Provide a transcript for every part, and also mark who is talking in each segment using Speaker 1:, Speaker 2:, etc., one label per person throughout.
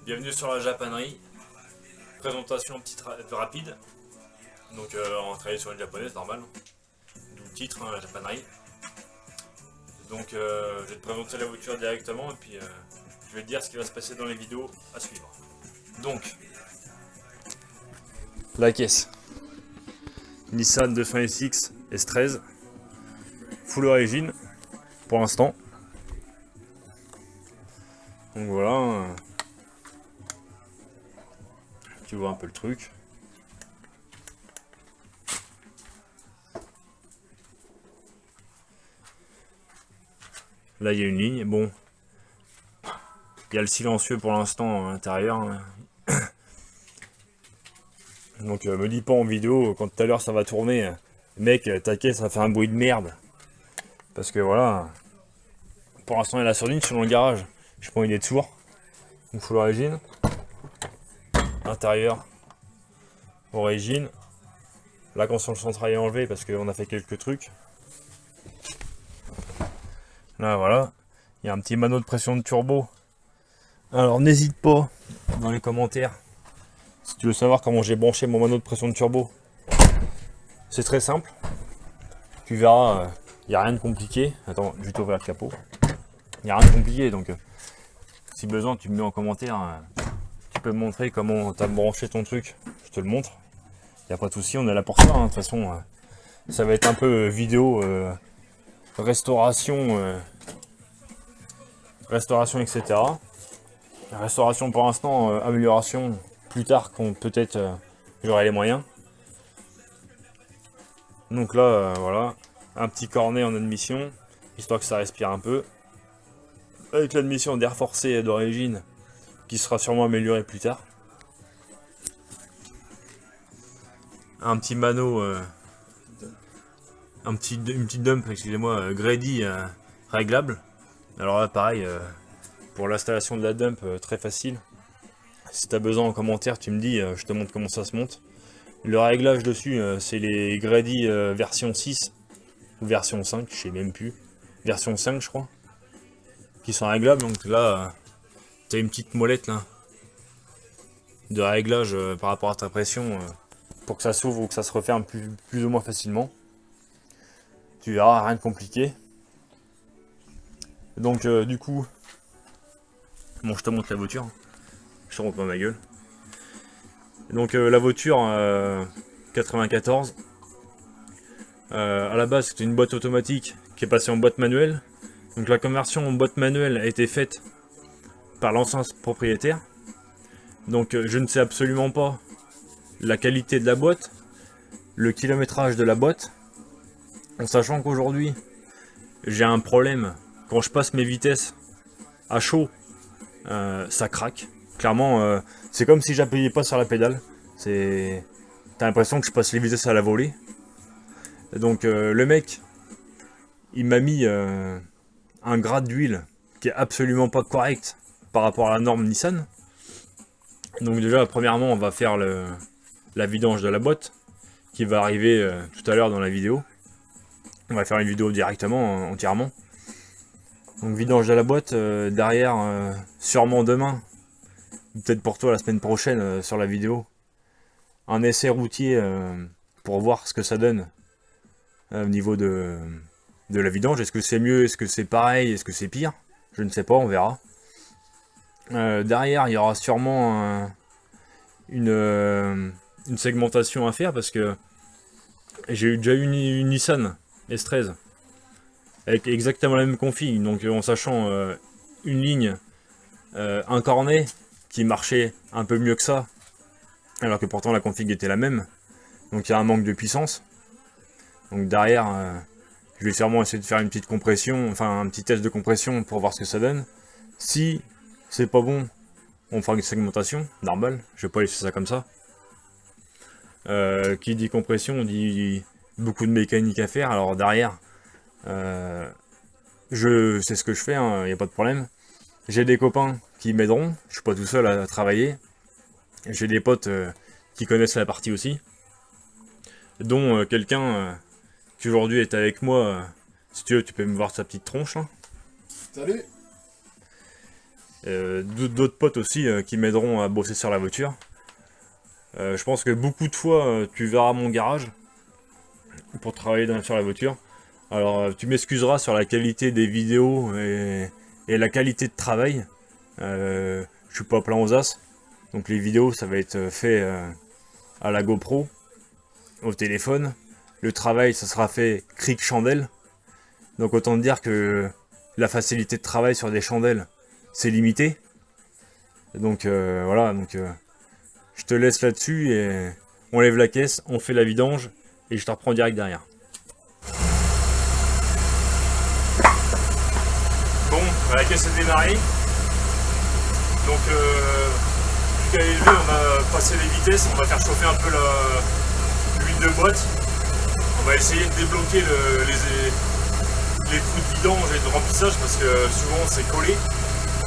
Speaker 1: Bienvenue sur la japanerie. Présentation petite rapide. Donc on travaille sur une japonaise normale. D'où le titre, hein, la japanerie. Donc je vais te présenter la voiture directement et puis je vais te dire ce qui va se passer dans les vidéos à suivre. Donc la caisse. Nissan 200SX S13. Full origine pour l'instant. Donc voilà. Tu vois un peu le truc. Là il y a une ligne. Bon. Il y a le silencieux pour l'instant à l'intérieur. Donc me dis pas en vidéo quand tout à l'heure ça va tourner. Mec, ta caisse ça fait un bruit de merde. Parce que voilà. Pour l'instant elle a sur ligne sur le garage. Je prends une des tours. Donc full origine. Intérieur. Origine. La console centrale est enlevée parce qu'on a fait quelques trucs. Là voilà. Il y a un petit mano de pression de turbo. Alors n'hésite pas dans les commentaires. Si tu veux savoir comment j'ai branché mon mano de pression de turbo. C'est très simple. Tu verras, il n'y a rien de compliqué. Attends, je vais t'ouvrir le capot. Il n'y a rien de compliqué, donc si besoin, tu me mets en commentaire. Tu peux me montrer comment tu as branché ton truc. Je te le montre. Il n'y a pas de souci, on est là pour ça. De toute façon, ça va être un peu vidéo, restauration, restauration, etc. Restauration pour l'instant, amélioration plus tard quand peut-être j'aurai les moyens. Donc là, voilà, un petit cornet en admission, histoire que ça respire un peu. Avec l'admission d'air forcé d'origine, qui sera sûrement améliorée plus tard. Un petit mano, une petite dump, excusez-moi, Grady réglable. Alors là, pareil, pour l'installation de la dump, très facile. Si tu as besoin en commentaire, tu me dis, je te montre comment ça se monte. Le réglage dessus, c'est les Grady version 6 ou version 5, je sais même plus. Version 5, je crois. Qui sont réglables, donc là, tu as une petite molette là de réglage par rapport à ta pression pour que ça s'ouvre ou que ça se referme plus ou moins facilement. Tu verras, rien de compliqué. Donc du coup, bon, je te montre la voiture. Je te montre pas ma gueule. Donc la voiture 94. À la base, c'était une boîte automatique qui est passée en boîte manuelle. Donc la conversion en boîte manuelle a été faite par l'ancien propriétaire. Donc je ne sais absolument pas la qualité de la boîte, le kilométrage de la boîte, en sachant qu'aujourd'hui j'ai un problème. Quand je passe mes vitesses à chaud, ça craque. Clairement, c'est comme si j'appuyais pas sur la pédale. T'as l'impression que je passe les vitesses à la volée. Donc le mec, il m'a mis un grade d'huile qui est absolument pas correct par rapport à la norme Nissan. Donc déjà, premièrement, on va faire la vidange de la boîte qui va arriver tout à l'heure dans la vidéo. On va faire une vidéo directement, entièrement. Donc vidange de la boîte, derrière, sûrement demain, peut-être pour toi la semaine prochaine sur la vidéo, un essai routier pour voir ce que ça donne au niveau de la vidange. Est-ce que c'est mieux, est-ce que c'est pareil, est-ce que c'est pire? Je ne sais pas, on verra. Derrière, il y aura sûrement une segmentation à faire parce que j'ai déjà eu une Nissan S13 avec exactement la même config, donc en sachant une ligne, un cornet qui marchait un peu mieux que ça, alors que pourtant la config était la même, donc il y a un manque de puissance. Donc derrière, je vais sûrement essayer de faire une petite compression, enfin un petit test de compression pour voir ce que ça donne. Si c'est pas bon, on fera une segmentation, normal, je vais pas laisser ça comme ça. Qui dit compression, dit beaucoup de mécanique à faire, alors derrière, je sais ce que je fais, il n'y a pas de problème. J'ai des copains qui m'aideront, je suis pas tout seul à travailler. J'ai des potes qui connaissent la partie aussi, dont quelqu'un qui aujourd'hui est avec moi. Si tu veux, tu peux me voir sa petite tronche. Hein.
Speaker 2: Salut.
Speaker 1: d'autres potes aussi qui m'aideront à bosser sur la voiture. Je pense que beaucoup de fois tu verras mon garage pour travailler sur la voiture. Alors tu m'excuseras sur la qualité des vidéos et la qualité de travail. Je suis pas plein aux as, donc les vidéos ça va être fait à la GoPro, au téléphone. Le travail ça sera fait cric chandelle. Donc autant dire que la facilité de travail sur des chandelles c'est limité. Donc voilà, donc je te laisse là-dessus et on lève la caisse, on fait la vidange et je te reprends direct derrière. Bon, la caisse est démarrée. Donc jusqu'à l'élever, on a passé les vitesses, on va faire chauffer un peu l'huile de boîte. On va essayer de débloquer les trous de vidange et de remplissage parce que souvent c'est collé.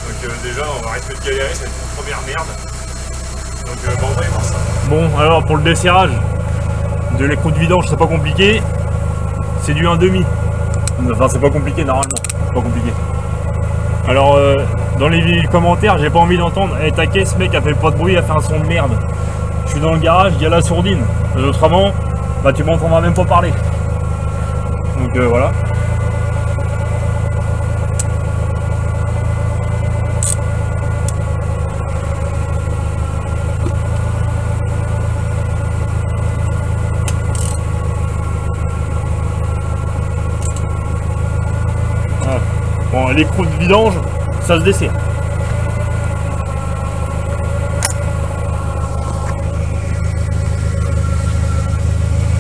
Speaker 1: Donc déjà on va arrêter de galérer, ça va être une première merde. Donc on va y voir ça. Bon, alors pour le desserrage de l'écrou de vidange, c'est pas compliqué. C'est du 1,5. Enfin c'est pas compliqué normalement, c'est pas compliqué. Alors dans les commentaires, j'ai pas envie d'entendre hey, ta caisse mec, elle fait pas de bruit, elle fait un son de merde. Je suis dans le garage, il y a la sourdine. Autrement, bah tu m'entendras même pas parler. Donc voilà. Bon, l'écrou de vidange, ça se dessert.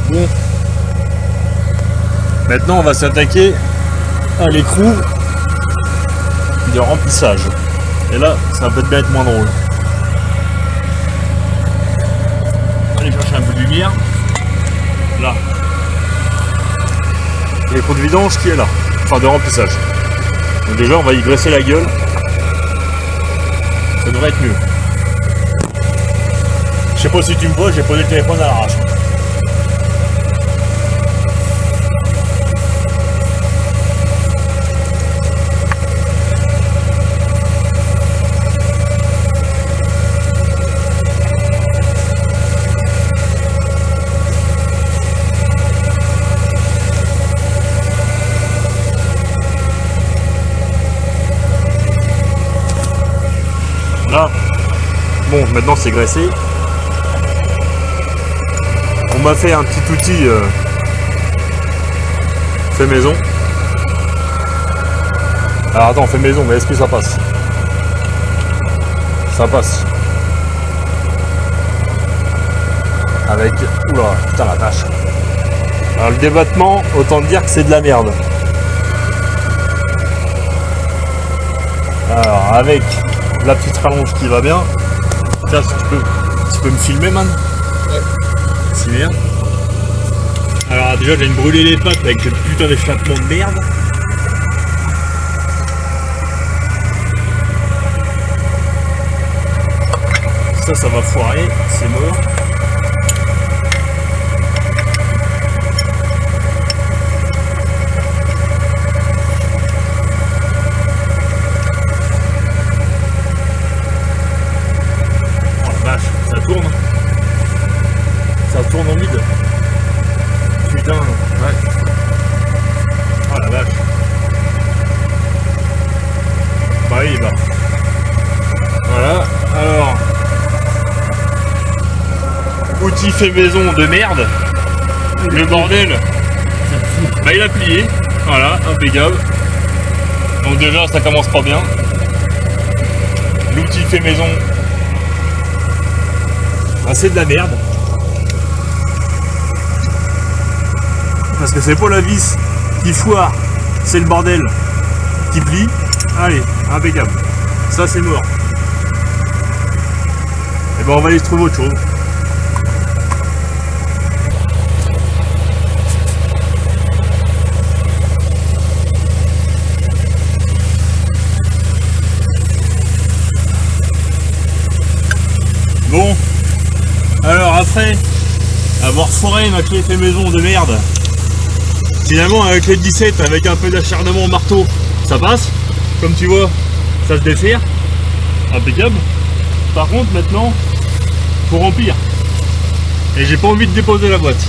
Speaker 1: Bon. Maintenant, on va s'attaquer à l'écrou de remplissage. Et là, ça va peut-être bien être moins drôle. On va aller chercher un peu de lumière. Là. L'écrou de vidange qui est là. Enfin, de remplissage. Donc déjà on va y graisser la gueule. Ça devrait être mieux. Je sais pas si tu me vois, j'ai posé le téléphone à l'arrache. Là, bon, maintenant c'est graissé. On m'a fait un petit outil fait maison. Alors attends, fait maison, mais est-ce que ça passe? Ça passe. Avec... Oula, putain la vache. Alors le débattement, autant dire que c'est de la merde. Alors avec... la petite rallonge qui va bien. Tiens, si tu peux me filmer, man. Ouais. Si bien. Alors déjà, j'ai brûlé les pattes avec ce putain d'échappement de merde. Ça va foirer, c'est mort. Ça tourne en vide. Putain, ouais. Oh la vache. Bah oui, bah. Voilà, alors. Outil fait maison de merde. Le bordel. Bah il a plié. Voilà, impeccable. Donc déjà ça commence pas bien. L'outil fait maison. Bah, c'est de la merde. Parce que c'est pas la vis qui foire, c'est le bordel qui plie. Allez, impeccable. Ça c'est mort. Et ben on va aller se trouver autre chose. Bon. Alors après avoir foiré ma clé fait maison de merde, finalement avec les 17 avec un peu d'acharnement au marteau ça passe, comme tu vois ça se dessert. impeccable. Par contre maintenant, faut remplir. Et j'ai pas envie de déposer la boîte.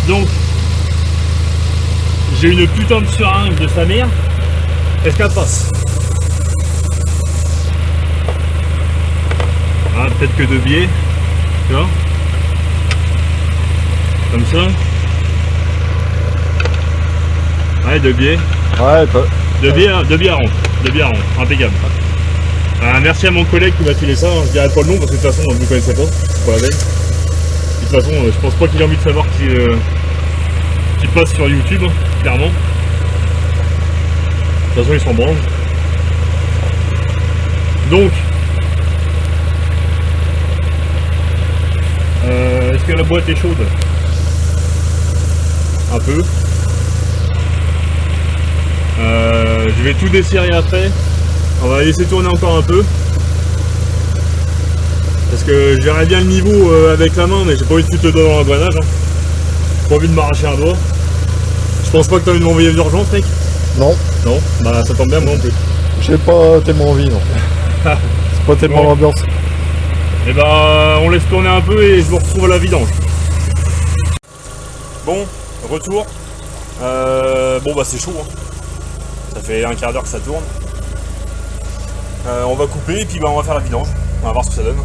Speaker 1: Donc, j'ai une putain de seringue de sa mère. Est-ce qu'elle passe? Ah, peut-être que de biais. Tu vois? Comme ça. Ouais, de biais.
Speaker 2: Ouais,
Speaker 1: De biais à rond. De biais à rond. Impeccable. Merci à mon collègue qui m'a filé ça. Je dirais pas le nom parce que de toute façon, vous ne connaissez pas. C'est pas la veille. De toute façon, je pense pas qu'il ait envie de savoir qu'il passe sur YouTube, hein, clairement. De toute façon, il s'en branle. Donc, est-ce que la boîte est chaude? Un peu. Je vais tout desserrer après. On va laisser tourner encore un peu. Parce que j'aimerais bien le niveau avec la main, mais j'ai pas envie de foutre le doigt dans l'engrenage. Hein. J'ai pas envie de m'arracher un doigt. Je pense pas que t'as envie de m'envoyer d'urgence, mec.
Speaker 2: Non.
Speaker 1: Non, bah ça tombe bien, moi non plus.
Speaker 2: J'ai pas tellement envie, non. C'est pas tellement
Speaker 1: Bon.
Speaker 2: l'ambiance.
Speaker 1: Et bah on laisse tourner un peu et je vous retrouve à la vidange. Bon, retour. Bon bah c'est chaud, hein. Ça fait un quart d'heure que ça tourne. On va couper et puis bah on va faire la vidange. On va voir ce que ça donne.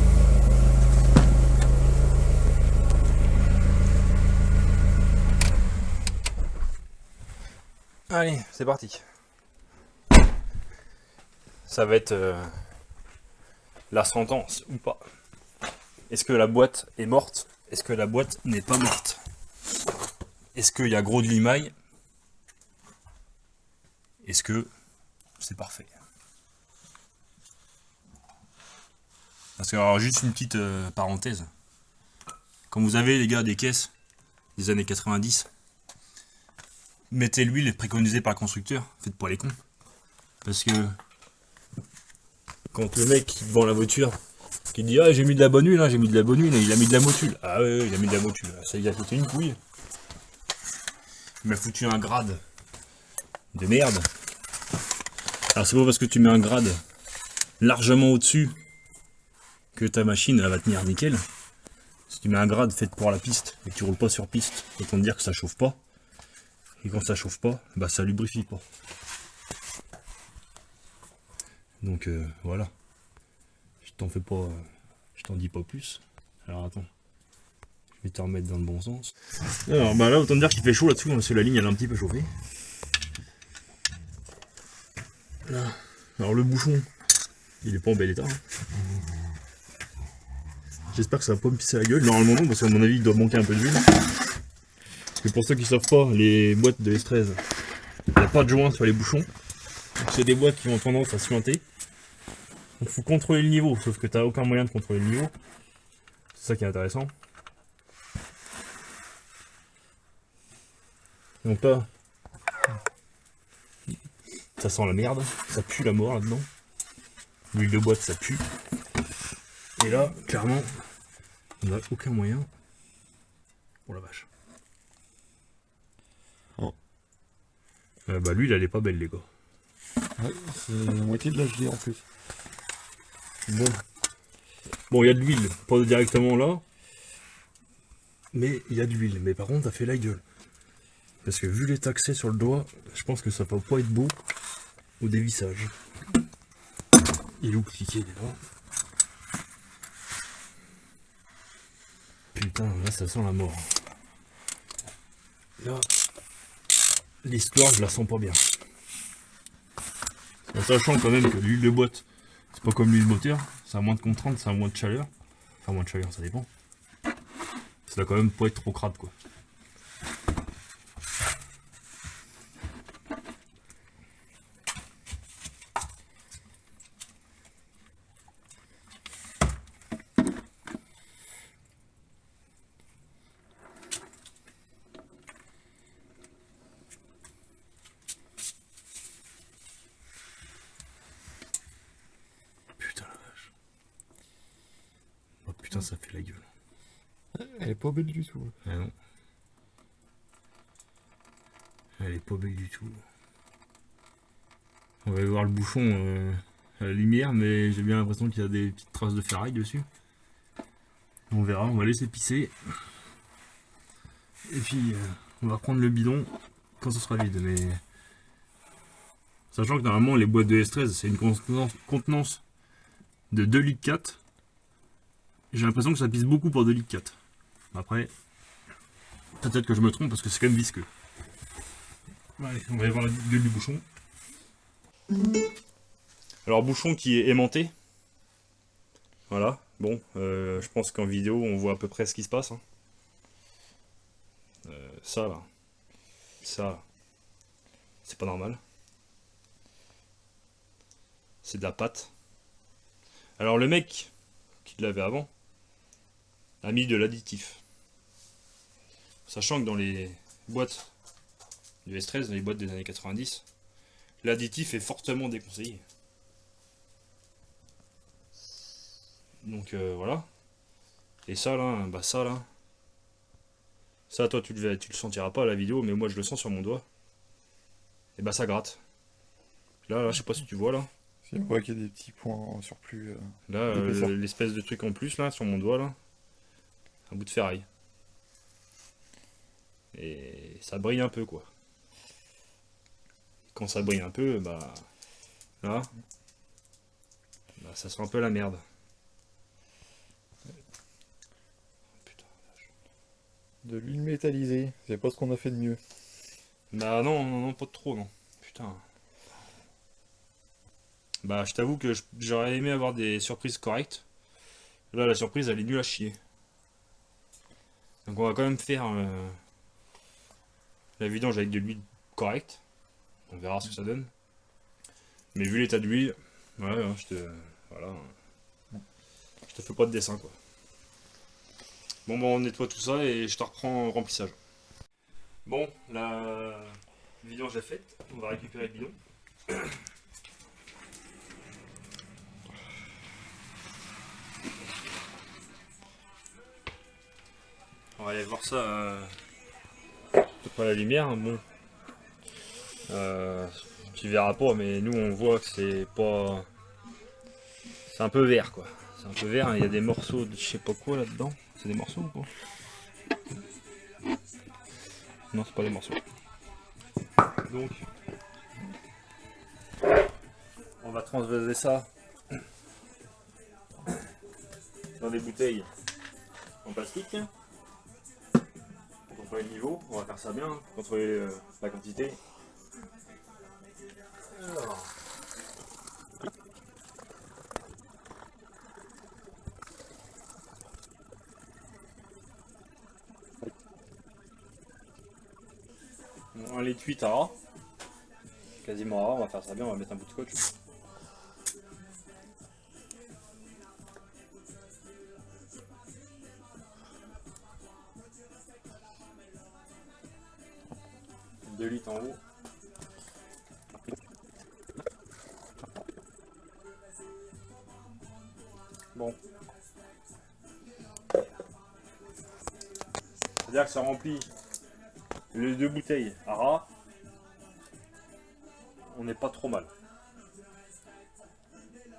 Speaker 1: Allez, c'est parti. Ça va être la sentence ou pas. Est-ce que la boîte est morte? Est-ce que la boîte n'est pas morte? Est-ce qu'il y a gros de limaille? Est-ce que c'est parfait? Parce que, alors, juste une petite parenthèse. Quand vous avez, les gars, des caisses des années 90, mettez l'huile préconisée par le constructeur. Faites pas les cons. Parce que quand le mec qui vend la voiture, qui dit ah j'ai mis de la bonne huile, hein, j'ai mis de la bonne huile, il a mis de la motule. Ah ouais, il a mis de la motule. Ça lui a foutu une couille. Il m'a foutu un grade de merde. Alors c'est pas parce que tu mets un grade largement au-dessus que ta machine elle va tenir nickel. Si tu mets un grade fait pour la piste et que tu roules pas sur piste, autant te dire que ça chauffe pas. Et quand ça chauffe pas, bah ça lubrifie pas. Donc voilà. Je t'en fais pas. Je t'en dis pas plus. Alors attends. Je vais te remettre dans le bon sens. Alors bah là autant te dire qu'il fait chaud là-dessous, parce que la ligne elle a un petit peu chauffé. Là. Alors le bouchon, il est pas en bel état. Hein. J'espère que ça va pas me pisser la gueule. Normalement non, parce qu'à mon avis il doit manquer un peu d'huile. Parce que pour ceux qui savent pas, les boîtes de S13, il n'y a pas de joint sur les bouchons. C'est des boîtes qui ont tendance à suinter. Donc faut contrôler le niveau, sauf que tu n'as aucun moyen de contrôler le niveau. C'est ça qui est intéressant. Donc là, ça sent la merde, ça pue la mort là-dedans. L'huile de boîte ça pue. Et là, clairement, on n'a aucun moyen. Oh la vache.
Speaker 2: Oh.
Speaker 1: Bah l'huile elle est pas belle les gars.
Speaker 2: Ouais, c'est la moitié de l'HD en plus.
Speaker 1: Bon, il y a de l'huile, pas directement là. Mais il y a de l'huile. Mais par contre, ça fait la gueule. Parce que vu l'état que c'est sur le doigt, je pense que ça va pas être beau au dévissage. Il est où cliquer déjà? Putain, là ça sent la mort. Là, l'histoire, je la sens pas bien. En sachant quand même que l'huile de boîte, c'est pas comme l'huile moteur, ça a moins de contraintes, ça a moins de chaleur. Enfin, moins de chaleur, ça dépend. Ça doit quand même pas être trop crade quoi. Putain, ça fait la gueule.
Speaker 2: Elle est pas belle du tout.
Speaker 1: Ah non. Elle est pas belle du tout. On va aller voir le bouchon à la lumière, mais j'ai bien l'impression qu'il y a des petites traces de ferraille dessus. On verra, on va laisser pisser. Et puis on va prendre le bidon quand ce sera vide. Mais sachant que normalement les boîtes de S13 c'est une contenance de 2 litres 4. J'ai l'impression que ça pisse beaucoup pour 2 litres 4. Après, peut-être que je me trompe parce que c'est quand même visqueux. Allez, on va aller voir la gueule du bouchon. Alors bouchon qui est aimanté. Voilà, bon, je pense qu'en vidéo on voit à peu près ce qui se passe. Hein. Ça là, c'est pas normal. C'est de la pâte. Alors le mec qui l'avait avant a mis de l'additif. Sachant que dans les boîtes du S13, dans les boîtes des années 90, l'additif est fortement déconseillé. Donc voilà. Et ça là, ça toi tu le sentiras pas à la vidéo, mais moi je le sens sur mon doigt. Et bah ça gratte. Là, je sais pas si tu vois là.
Speaker 2: Si on voit qu'il y a des petits points en surplus.
Speaker 1: Là,
Speaker 2: d'épaisseur.
Speaker 1: l'espèce de truc en plus là sur mon doigt là, un bout de ferraille. Et ça brille un peu quoi. Quand ça brille un peu, bah là, ça sent un peu la merde. Putain.
Speaker 2: De l'huile métallisée, c'est pas ce qu'on a fait de mieux.
Speaker 1: Bah non, pas de trop non. Putain. Bah je t'avoue que j'aurais aimé avoir des surprises correctes. Là la surprise elle est nulle à chier. Donc on va quand même faire la vidange avec de l'huile correcte. On verra ce que ça donne. Mais vu l'état de l'huile, ouais, voilà, je te fais pas de dessin quoi. Bon on nettoie tout ça et je te reprends en remplissage. Bon, la vidange est faite, on va récupérer le bidon. On va aller voir ça à la lumière. Bon, tu verras pas, mais nous on voit que c'est pas. C'est un peu vert quoi. C'est un peu vert, il y a des morceaux de je sais pas quoi là-dedans. C'est des morceaux ou quoi? Non, c'est pas des morceaux. Donc, on va transvaser ça dans des bouteilles en plastique. Pour contrôler le niveau, on va faire ça bien, contrôler la quantité. Alors. Bon, un litre 8 à ras. Quasiment à ras, on va faire ça bien, on va mettre un bout de scotch. Deux litres en haut. Bon. C'est-à-dire que ça remplit les deux bouteilles à ras. On n'est pas trop mal.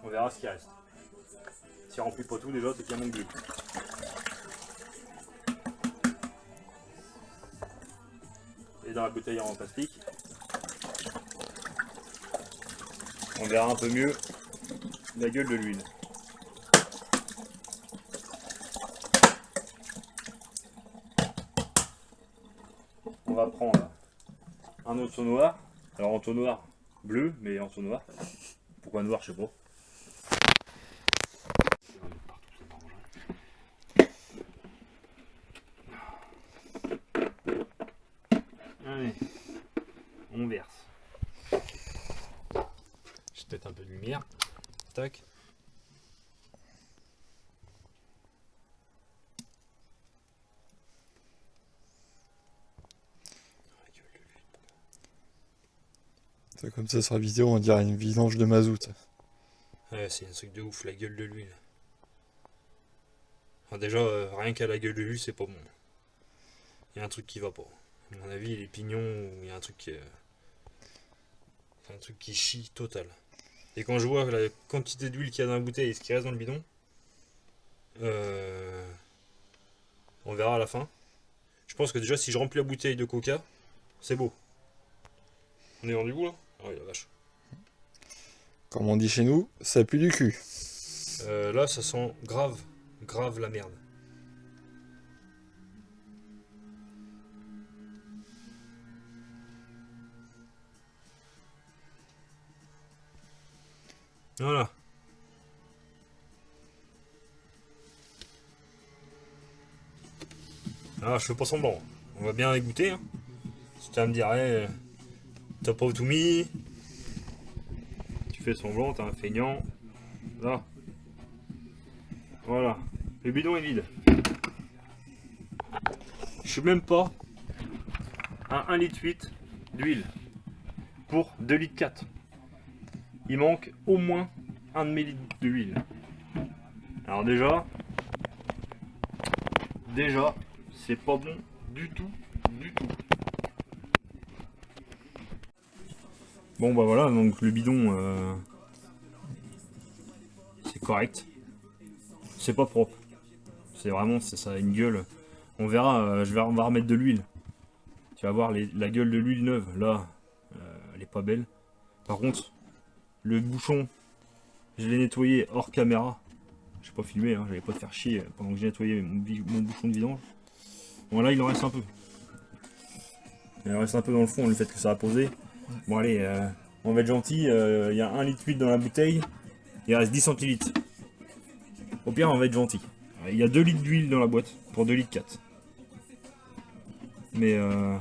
Speaker 1: On verra ce qui reste. Si on remplit pas tout déjà, c'est qu'il y a manque d'huile. Et dans la bouteille en plastique, on verra un peu mieux la gueule de l'huile. On va prendre un entonnoir. Alors entonnoir bleu, mais entonnoir. Pourquoi noir, je sais pas. Allez, on verse. J'ai peut-être un peu de lumière. Tac.
Speaker 2: C'est comme ça sur la vidéo, on dirait une vidange de mazout.
Speaker 1: Ouais, c'est un truc de ouf, la gueule de l'huile. Enfin, déjà, rien qu'à la gueule de l'huile, c'est pas bon. Il y a un truc qui va pas. À mon avis, les pignons, il y a un truc qui chie total. Et quand je vois la quantité d'huile qu'il y a dans la bouteille et ce qui reste dans le bidon, on verra à la fin. Je pense que déjà si je remplis la bouteille de coca, c'est beau. On est rendu où là? Ah oui la vache.
Speaker 2: Comme on dit chez nous, ça pue du cul.
Speaker 1: Là ça sent grave, grave la merde. Voilà. Ah, je fais pas semblant. On va bien écouter. Hein. Si tu vas me dire, hey, t'as pas tout mis. Tu fais semblant, t'es un feignant. Là. Voilà. Le bidon est vide. Je suis même pas à 1,8 litre d'huile pour 2,4 litres. Il manque au moins 1 demi-litre d'huile. Alors déjà, c'est pas bon du tout, du tout. Bon bah voilà, donc le bidon, c'est correct. C'est pas propre. C'est vraiment, ça a une gueule. On verra, on va remettre de l'huile. Tu vas voir la gueule de l'huile neuve, là, elle est pas belle. Par contre, le bouchon, je l'ai nettoyé hors caméra. J'ai pas filmé, hein, j'allais pas te faire chier pendant que j'ai nettoyé mon bouchon de vidange. Bon là il en reste un peu. Il en reste un peu dans le fond, le fait que ça a posé. Bon allez, on va être gentil, il y a 1,8 litre dans la bouteille, il reste 10 centilitres. Au pire on va être gentil. Il y a 2 litres d'huile dans la boîte, pour 2,4 litres. Mais il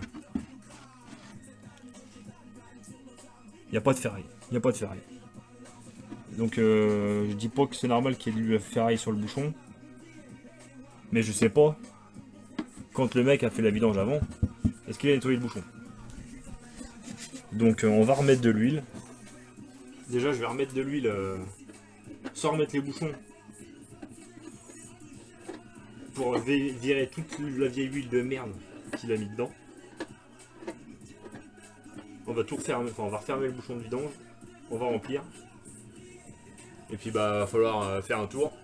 Speaker 1: n'y a pas de ferraille. Il n'y a pas de ferraille. Donc je dis pas que c'est normal qu'il y ait de la ferraille sur le bouchon. Mais je sais pas, quand le mec a fait la vidange avant, est-ce qu'il a nettoyé le bouchon? Donc on va remettre de l'huile. Déjà je vais remettre de l'huile sans remettre les bouchons. Pour virer toute la vieille huile de merde qu'il a mis dedans. On va tout refermer, enfin on va refermer le bouchon de vidange. On va remplir. Et puis bah va falloir faire un tour.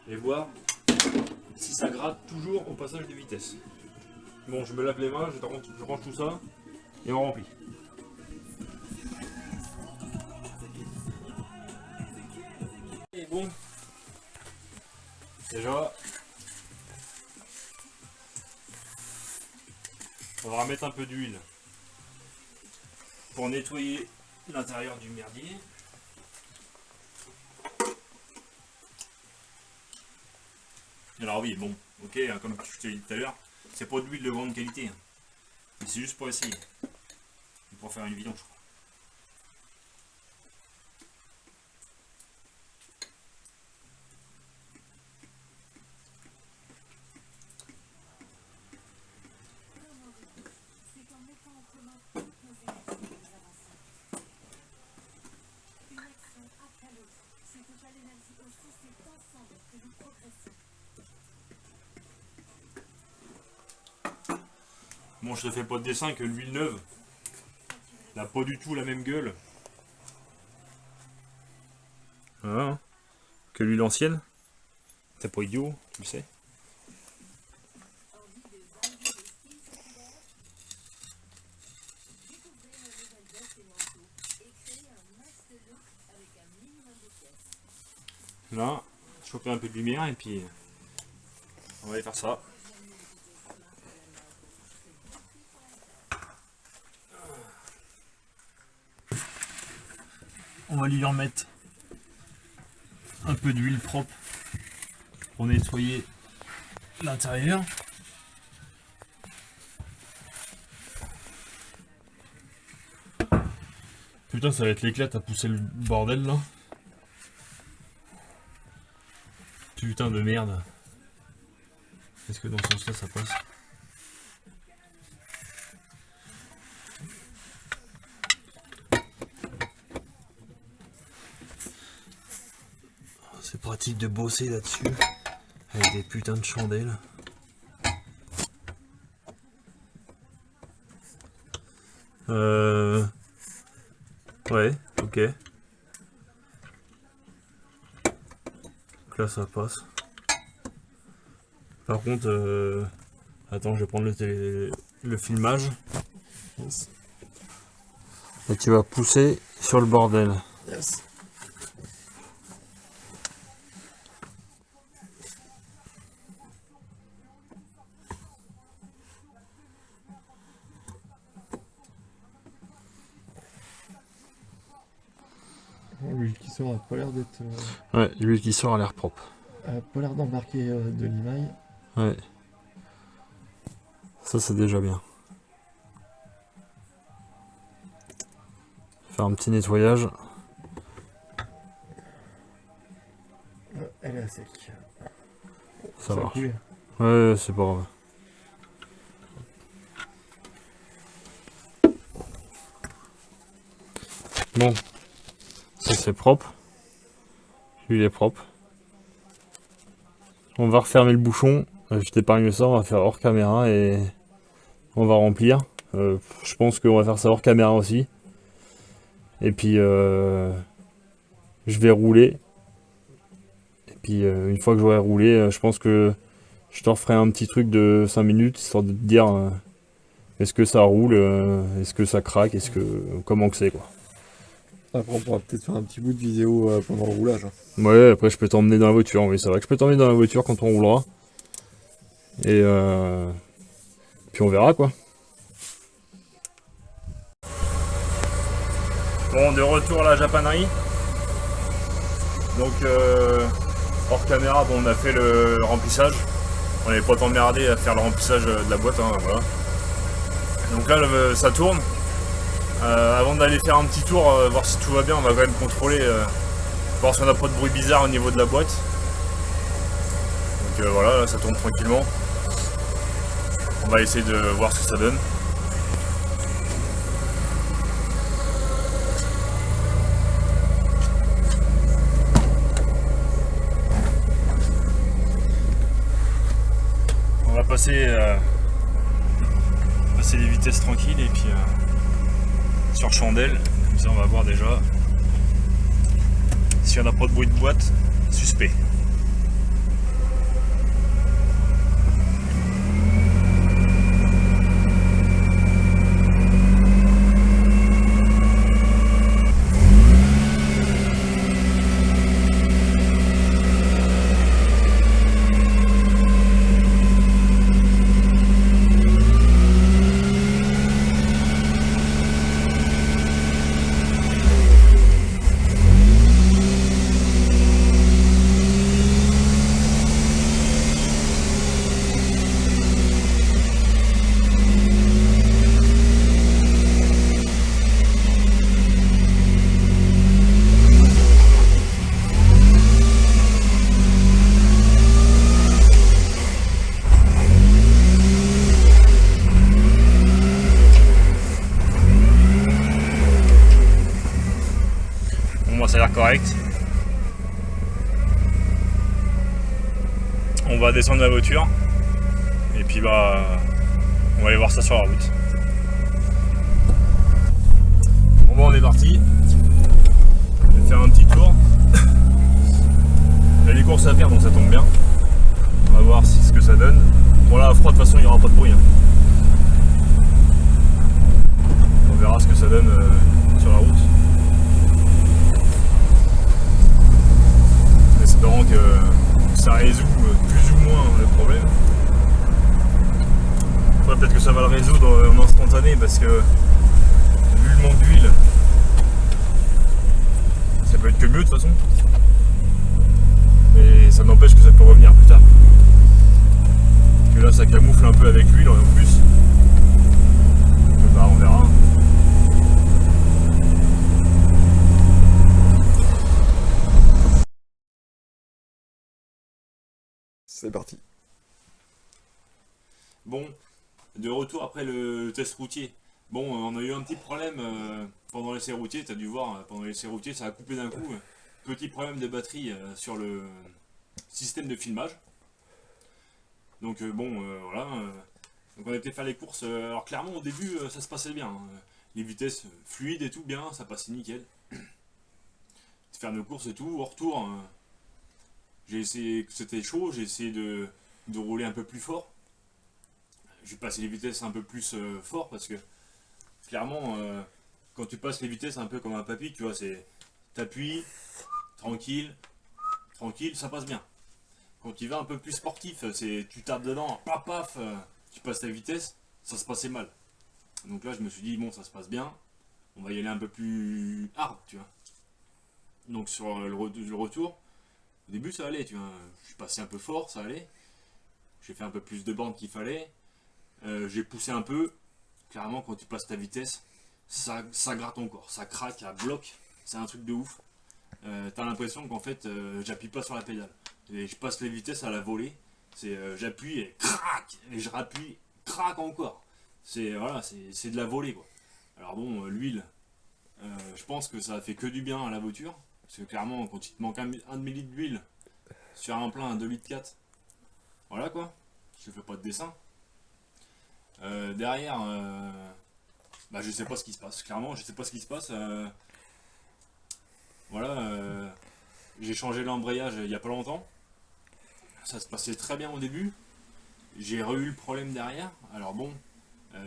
Speaker 1: Et voir si ça gratte toujours au passage de vitesse. Bon je me lave les mains, je range tout ça. Et on remplit. Et bon. Déjà. On va remettre un peu d'huile pour nettoyer l'intérieur du merdier. Alors oui, bon, ok, comme je te l'ai dit tout à l'heure, c'est pas de l'huile de grande qualité. Hein. Mais c'est juste pour essayer. Et pour faire une vidange, je crois. Bon, je te fais pas de dessin que l'huile neuve n'a pas du tout la même gueule. Voilà. Hein. Que l'huile ancienne. T'es pas idiot, tu le sais. Là, choper un peu de lumière et puis on va aller faire ça. On va lui remettre un peu d'huile propre pour nettoyer l'intérieur. Putain, ça va être l'éclate à pousser le bordel là. Putain de merde. Est-ce que dans ce sens là ça passe? C'est pratique de bosser là-dessus avec des putains de chandelles. Ouais, ok. Donc là ça passe. Par contre, attends, je vais prendre le filmage.
Speaker 2: Yes. Et tu vas pousser sur le bordel.
Speaker 1: Yes.
Speaker 2: L'huile qui sort a pas l'air d'être.
Speaker 1: Ouais, l'huile qui sort a l'air propre.
Speaker 2: A pas l'air d'embarquer de limaille.
Speaker 1: Ouais. Ça c'est déjà bien. Faire un petit nettoyage.
Speaker 2: Elle est à sec.
Speaker 1: Ça marche.
Speaker 2: couler.
Speaker 1: Ouais, c'est pas grave. Bon, ça c'est propre. L'huile est propre. On va refermer le bouchon. Je t'épargne ça, on va faire hors caméra et on va remplir. Je pense qu'on va faire ça hors caméra aussi. Et puis je vais rouler. Et puis une fois que j'aurai roulé, je pense que je te referai un petit truc de 5 minutes histoire de te dire est-ce que ça roule, est-ce que ça craque, comment que c'est quoi.
Speaker 2: Après, on pourra peut-être faire un petit bout de vidéo pendant le roulage.
Speaker 1: Ouais, après je peux t'emmener dans la voiture, oui, c'est vrai que je peux t'emmener dans la voiture quand on roulera. Et puis on verra quoi. Bon, de retour à la japanerie. Donc hors caméra, bon, on a fait le remplissage. On n'avait pas emmerdé à faire le remplissage de la boîte, hein, voilà. Donc là ça tourne. Avant d'aller faire un petit tour, voir si tout va bien, on va quand même contrôler, voir si on n'a pas de bruit bizarre au niveau de la boîte. Donc voilà, là, ça tourne tranquillement. On va essayer de voir ce que ça donne. On va passer les vitesses tranquilles et puis sur chandelle, comme ça on va voir déjà s'il n'y en a pas de bruit de boîte, suspect. Ça a l'air correct. On va descendre de la voiture et puis bah on va aller voir ça sur la route. Bon bah on est parti. Je vais faire un petit tour. Il y a des courses à faire donc ça tombe bien. On va voir ce que ça donne. Bon là à froid de toute façon il n'y aura pas de bruit. On verra ce que ça donne sur la route. Espérant que ça résout plus ou moins le problème. Ouais, peut-être que ça va le résoudre en instantané parce que vu le manque d'huile, ça peut être que mieux de toute façon. Mais ça n'empêche que ça peut revenir plus tard. Que là ça camoufle un peu avec l'huile en plus. Bah on verra.
Speaker 2: C'est parti.
Speaker 1: Bon, de retour après le test routier. Bon, on a eu un petit problème pendant l'essai routier, tu as dû voir, pendant l'essai routier, ça a coupé d'un coup. Petit problème de batterie sur le système de filmage. Donc bon, voilà. Donc on a été faire les courses. Alors clairement, au début, ça se passait bien. Les vitesses fluides et tout bien, ça passait nickel. Faire nos courses et tout, au retour... J'ai essayé, c'était chaud, j'ai essayé de rouler un peu plus fort. J'ai passé les vitesses un peu plus fort parce que clairement, quand tu passes les vitesses un peu comme un papy, tu vois, c'est t'appuies, tranquille, tranquille, ça passe bien. Quand tu vas un peu plus sportif, c'est tu tapes dedans, paf paf, tu passes la vitesse, ça se passait mal. Donc là, je me suis dit, bon, ça se passe bien, on va y aller un peu plus hard, tu vois. Donc sur le retour, au début ça allait, tu vois, je suis passé un peu fort, ça allait. J'ai fait un peu plus de bandes qu'il fallait. J'ai poussé un peu. Clairement, quand tu passes ta vitesse, ça gratte ton corps, ça craque, ça bloque. C'est un truc de ouf. T'as l'impression qu'en fait, j'appuie pas sur la pédale. Et je passe les vitesses à la volée. C'est j'appuie et crac, et je rappuie, crac encore. C'est voilà, c'est de la volée quoi. Alors bon, l'huile, je pense que ça a fait que du bien à la voiture. Parce que clairement, quand il te manque un demi-litre d'huile sur un plein à 2 litres 4, voilà quoi. Je fais pas de dessin. Derrière, bah, je sais pas ce qui se passe. Clairement, je sais pas ce qui se passe. Voilà, j'ai changé l'embrayage il y a pas longtemps. Ça se passait très bien au début. J'ai eu le problème derrière. Alors bon,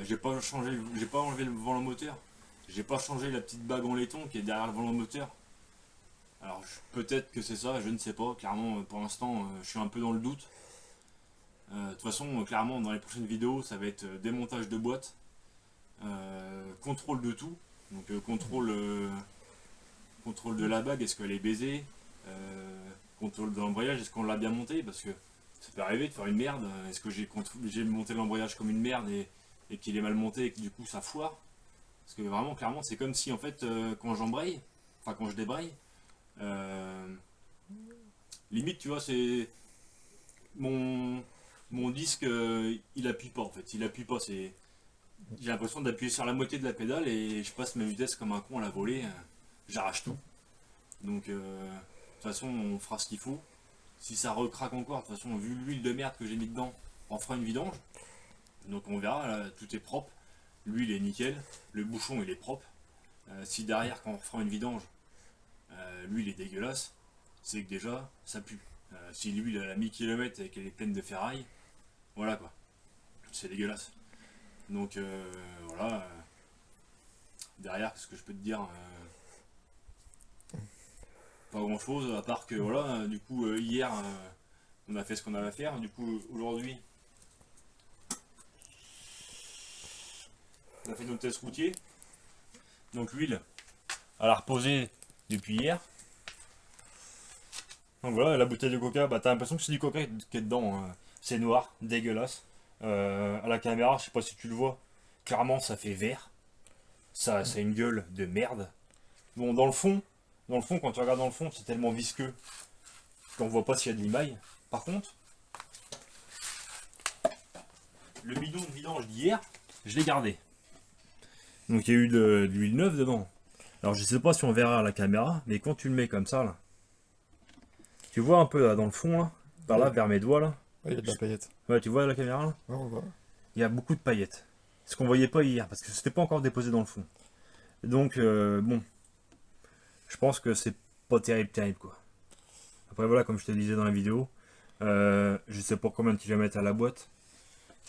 Speaker 1: j'ai pas changé, j'ai pas enlevé le volant moteur. J'ai pas changé la petite bague en laiton qui est derrière le volant moteur. Alors peut-être que c'est ça, je ne sais pas. Clairement, pour l'instant, je suis un peu dans le doute. De toute façon, clairement, dans les prochaines vidéos, ça va être démontage de boîte, contrôle de tout. Donc contrôle de la bague, est-ce qu'elle est baisée, contrôle de l'embrayage, est-ce qu'on l'a bien monté, parce que ça peut arriver de faire une merde. Est-ce que j'ai monté l'embrayage comme une merde et qu'il est mal monté et que du coup ça foire. Parce que vraiment, clairement, c'est comme si en fait, quand j'embraye, enfin quand je débraye, limite, tu vois, c'est mon disque, il appuie pas en fait. Il appuie pas. J'ai l'impression d'appuyer sur la moitié de la pédale et je passe ma vitesse comme un con à la volée. J'arrache tout. Donc, de toute façon, on fera ce qu'il faut. Si ça recraque encore, de toute façon, vu l'huile de merde que j'ai mis dedans, on fera une vidange. Donc, on verra. Là, tout est propre. L'huile est nickel. Le bouchon, il est propre. Si derrière, quand on fera une vidange, l'huile est dégueulasse, c'est que déjà, ça pue. Si l'huile elle a 1000 km et qu'elle est pleine de ferraille, voilà quoi. C'est dégueulasse. Donc voilà. Derrière, qu'est-ce que je peux te dire, pas grand chose, à part que voilà, du coup, hier, on a fait ce qu'on avait à faire. Du coup, aujourd'hui, on a fait notre test routier. Donc l'huile, elle a reposé depuis hier. Donc voilà, la bouteille de coca, bah t'as l'impression que c'est du coca qui est dedans, hein. C'est noir, dégueulasse. À la caméra, je sais pas si tu le vois, clairement ça fait vert. Ça a une gueule de merde. Bon, dans le fond, quand tu regardes dans le fond, c'est tellement visqueux qu'on voit pas s'il y a de l'émail. Par contre, le bidon de vidange d'hier, je l'ai gardé. Donc il y a eu de l'huile neuve dedans. Alors je sais pas si on verra à la caméra, mais quand tu le mets comme ça là, tu vois un peu là dans le fond là, par là vers mes doigts là.
Speaker 2: Ouais, il y a de la paillette.
Speaker 1: Ouais, tu vois à la caméra là,
Speaker 2: Ouais, on voit.
Speaker 1: il y a beaucoup de paillettes. Ce qu'on voyait pas hier, parce que c'était pas encore déposé dans le fond. Donc bon, je pense que c'est pas terrible quoi. Après voilà, comme je te disais dans la vidéo, je sais pas combien de kilomètres à la boîte.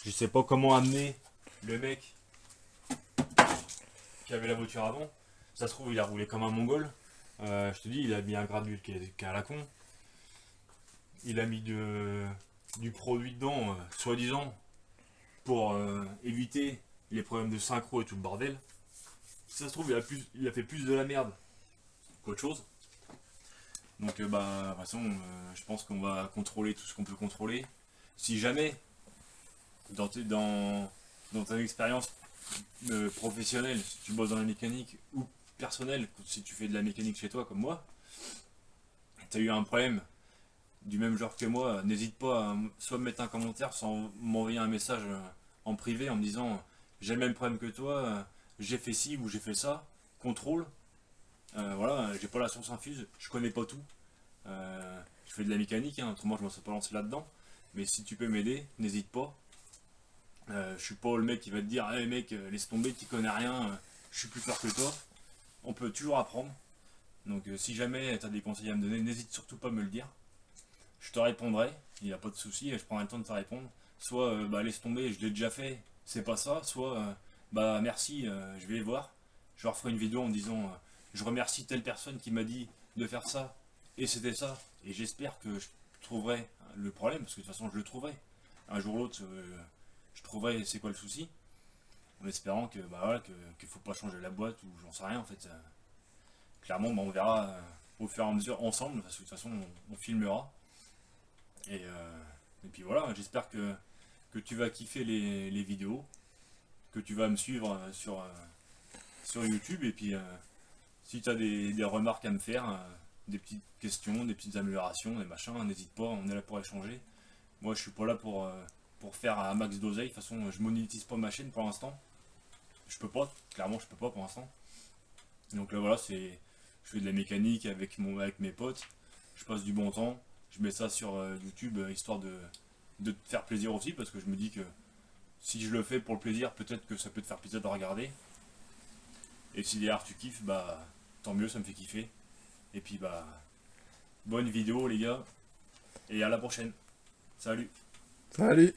Speaker 1: Je sais pas comment amener le mec qui avait la voiture avant. Ça se trouve, il a roulé comme un mongol. Je te dis, il a mis un gradule qui est à la con. Il a mis du produit dedans, soi-disant, pour éviter les problèmes de synchro et tout le bordel. Si ça se trouve, il a fait plus de la merde qu'autre chose. Donc, bah, de toute façon, je pense qu'on va contrôler tout ce qu'on peut contrôler. Si jamais, dans ton expérience professionnelle, si tu bosses dans la mécanique ou personnelle, si tu fais de la mécanique chez toi comme moi, tu as eu un problème du même genre que moi, n'hésite pas à soit me mettre un commentaire, soit m'envoyer un message en privé en me disant j'ai le même problème que toi, j'ai fait ci ou j'ai fait ça, contrôle. Voilà, j'ai pas la science infuse, je connais pas tout. Je fais de la mécanique, hein, autrement je me serais pas lancé là-dedans. Mais si tu peux m'aider, n'hésite pas. Je suis pas le mec qui va te dire hey mec, laisse tomber, tu connais rien, je suis plus fort que toi. On peut toujours apprendre. Donc si jamais tu as des conseils à me donner, n'hésite surtout pas à me le dire. je te répondrai, il n'y a pas de souci, je prendrai le temps de te répondre. Soit bah laisse tomber, je l'ai déjà fait, c'est pas ça. Soit bah merci, je vais voir. Je leur ferai une vidéo en disant je remercie telle personne qui m'a dit de faire ça, et c'était ça. Et j'espère que je trouverai le problème, parce que de toute façon je le trouverai. Un jour ou l'autre, je trouverai c'est quoi le souci. En espérant que bah voilà, qu'il faut pas changer la boîte ou j'en sais rien en fait. Clairement, bah, on verra au fur et à mesure ensemble, parce que de toute façon on filmera. Et puis voilà, j'espère que tu vas kiffer les vidéos, que tu vas me suivre sur YouTube, et puis si tu as des remarques à me faire, des petites questions, des petites améliorations, des machins, n'hésite pas, on est là pour échanger. Moi je suis pas là pour faire un max d'oseille, de toute façon je monétise pas ma chaîne pour l'instant. Je peux pas, clairement je peux pas pour l'instant. Donc là voilà, je fais de la mécanique avec mes potes, je passe du bon temps, je mets ça sur YouTube histoire de te faire plaisir aussi, parce que je me dis que si je le fais pour le plaisir, peut-être que ça peut te faire plaisir de regarder. Et si derrière tu kiffes, bah tant mieux, ça me fait kiffer. Et puis bah bonne vidéo les gars, et à la prochaine. Salut.
Speaker 2: Salut.